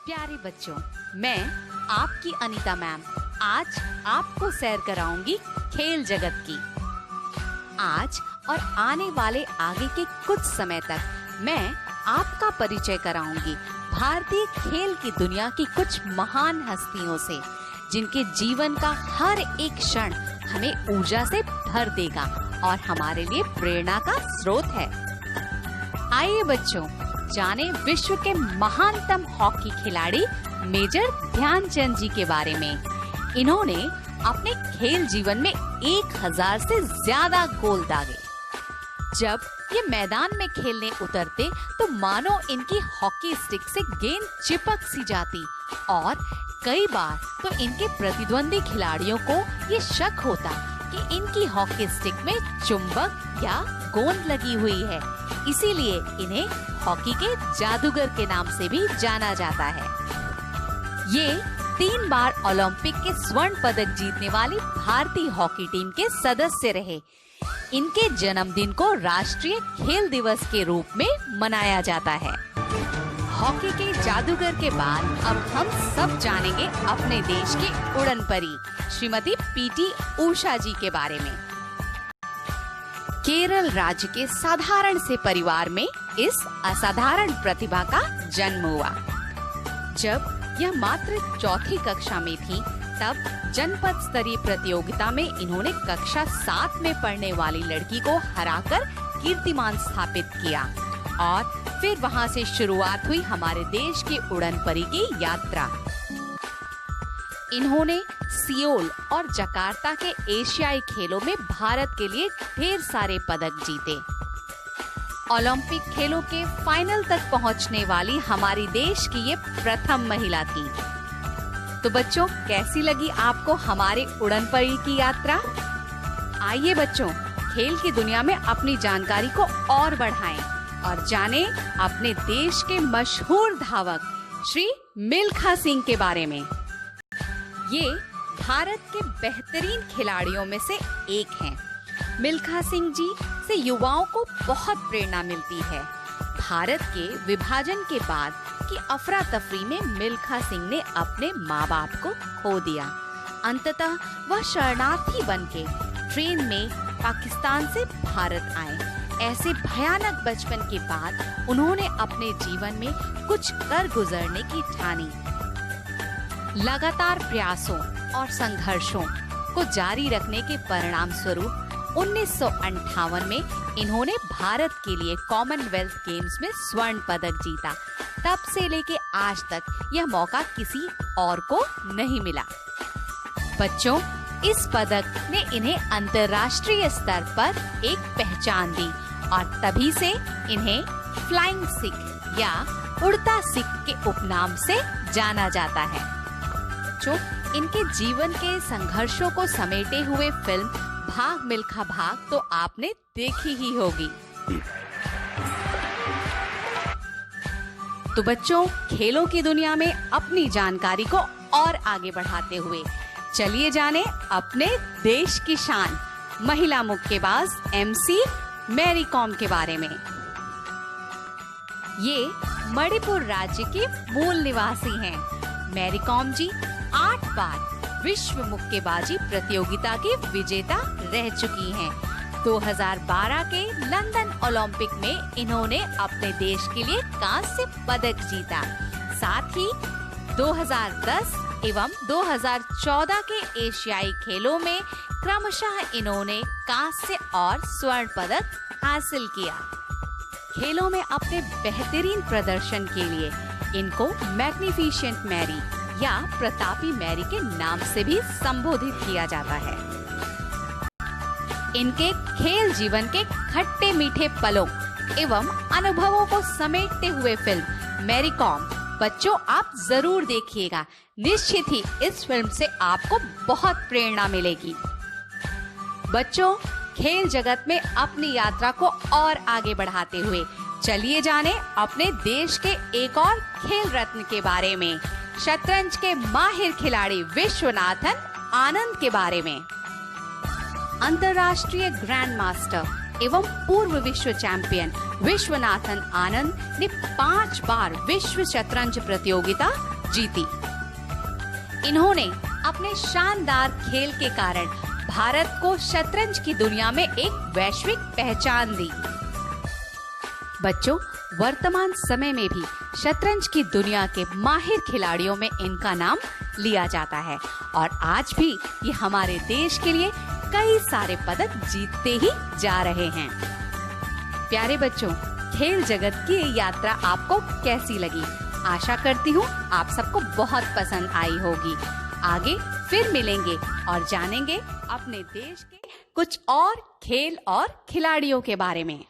प्यारे बच्चों, मैं आपकी अनीता मैम आज आपको सैर कराऊंगी खेल जगत की। आज और आने वाले आगे के कुछ समय तक मैं आपका परिचय कराऊंगी भारतीय खेल की दुनिया की कुछ महान हस्तियों से, जिनके जीवन का हर एक क्षण हमें ऊर्जा से भर देगा और हमारे लिए प्रेरणा का स्रोत है। आइए बच्चों, जाने विश्व के महानतम हॉकी खिलाड़ी मेजर ध्यानचंद जी के बारे में। इन्होंने अपने खेल जीवन में 1000 से ज्यादा गोल दागे। जब ये मैदान में खेलने उतरते तो मानो इनकी हॉकी स्टिक से गेंद चिपक सी जाती और कई बार तो इनके प्रतिद्वंदी खिलाड़ियों को ये शक होता कि इनकी हॉकी स्टिक में चुंबक या गोंद लगी हुई है। इसीलिए इन्हें हॉकी के जादूगर के नाम से भी जाना जाता है। ये 3 बार ओलंपिक के स्वर्ण पदक जीतने वाली भारतीय हॉकी टीम के सदस्य रहे। इनके जन्मदिन को राष्ट्रीय खेल दिवस के रूप में मनाया जाता है। हॉकी के जादूगर के बाद अब हम सब जानेंगे अपने देश की उड़न परी श्रीमती पीटी उषा जी के बारे में। केरल राज्य के साधारण से परिवार में इस असाधारण प्रतिभा का जन्म हुआ। जब यह मात्र 4ठी कक्षा में थी, तब जनपद स्तरीय प्रतियोगिता में इन्होंने कक्षा 7 में पढ़ने वाली लड़की को हराकर कीर्तिमान स्थापित किया और फिर वहां से शुरुआत हुई हमारे देश की उड़न परी की यात्रा। इन्होंने सियोल और जकार्ता के एशियाई खेलों में भारत के लिए ढेर सारे पदक जीते। ओलंपिक खेलों के फाइनल तक पहुंचने वाली हमारी देश की ये प्रथम महिला थी। तो बच्चों, कैसी लगी आपको हमारे उड़न परी की यात्रा? आइए बच्चों, खेल की दुनिया में अपनी जानकारी को और बढ़ाएं और जानें अपने देश के मशहूर धावक श्री मिल्खा सिंह के बारे में। ये भारत के बेहतरीन खिलाड़ियों में से एक हैं। मिल्खा सिंह जी से युवाओं को बहुत प्रेरणा मिलती है। भारत के विभाजन के बाद की अफरा तफरी में मिल्खा सिंह ने अपने माँ बाप को खो दिया। अंततः वह शरणार्थी बनके ट्रेन में पाकिस्तान से भारत आए। ऐसे भयानक बचपन के बाद उन्होंने अपने जीवन में कुछ कर गुजरने की ठानी। लगातार प्रयासों और संघर्षों को जारी रखने के परिणाम स्वरूप 1958 में इन्होंने भारत के लिए कॉमनवेल्थ गेम्स में स्वर्ण पदक जीता। तब से लेके आज तक यह मौका किसी और को नहीं मिला। बच्चों, इस पदक ने इन्हें अंतर्राष्ट्रीय स्तर पर एक पहचान दी और तभी से इन्हें फ्लाइंग सिख या उड़ता सिख के उपनाम से जाना जाता है। जो इनके जीवन के संघर्षों को समेटे हुए फिल्म भाग मिल्खा भाग तो आपने देखी ही होगी। तो बच्चों, खेलों की दुनिया में अपनी जानकारी को और आगे बढ़ाते हुए चलिए जाने अपने देश की शान महिला मुक्केबाज MC मैरी कॉम के बारे में। ये मणिपुर राज्य की मूल निवासी हैं। मैरी कॉम जी 8 बार विश्व मुक्केबाजी प्रतियोगिता की विजेता रह चुकी हैं। 2012 के लंदन ओलंपिक में इन्होंने अपने देश के लिए कांस्य पदक जीता। साथ ही 2010 एवं 2014 के एशियाई खेलों में क्रमशः इन्होंने कांस्य और स्वर्ण पदक हासिल किया। खेलों में अपने बेहतरीन प्रदर्शन के लिए इनको मैग्निफिसेंट मैरी या प्रतापी मैरी के नाम से भी संबोधित किया जाता है। इनके खेल जीवन के खट्टे मीठे पलों एवं अनुभवों को समेटते हुए फिल्म मैरी कॉम बच्चों आप जरूर देखिएगा। निश्चित ही इस फिल्म से आपको बहुत प्रेरणा मिलेगी। बच्चों, खेल जगत में अपनी यात्रा को और आगे बढ़ाते हुए चलिए जाने अपने देश के एक और खेल रत्न के बारे में, शतरंज के माहिर खिलाड़ी विश्वनाथन आनंद के बारे में। अंतर्राष्ट्रीय ग्रैंड मास्टर एवं पूर्व विश्व चैंपियन विश्वनाथन आनंद ने 5 बार विश्व शतरंज प्रतियोगिता जीती। इन्होंने अपने शानदार खेल के कारण भारत को शतरंज की दुनिया में एक वैश्विक पहचान दी। बच्चों, वर्तमान समय में भी शतरंज की दुनिया के माहिर खिलाड़ियों में इनका नाम लिया जाता है और आज भी ये हमारे देश के लिए कई सारे पदक जीतते ही जा रहे हैं। प्यारे बच्चों, खेल जगत की ये यात्रा आपको कैसी लगी? आशा करती हूँ आप सबको बहुत पसंद आई होगी। आगे फिर मिलेंगे और जानेंगे अपने देश के कुछ और खेल और खिलाड़ियों के बारे में।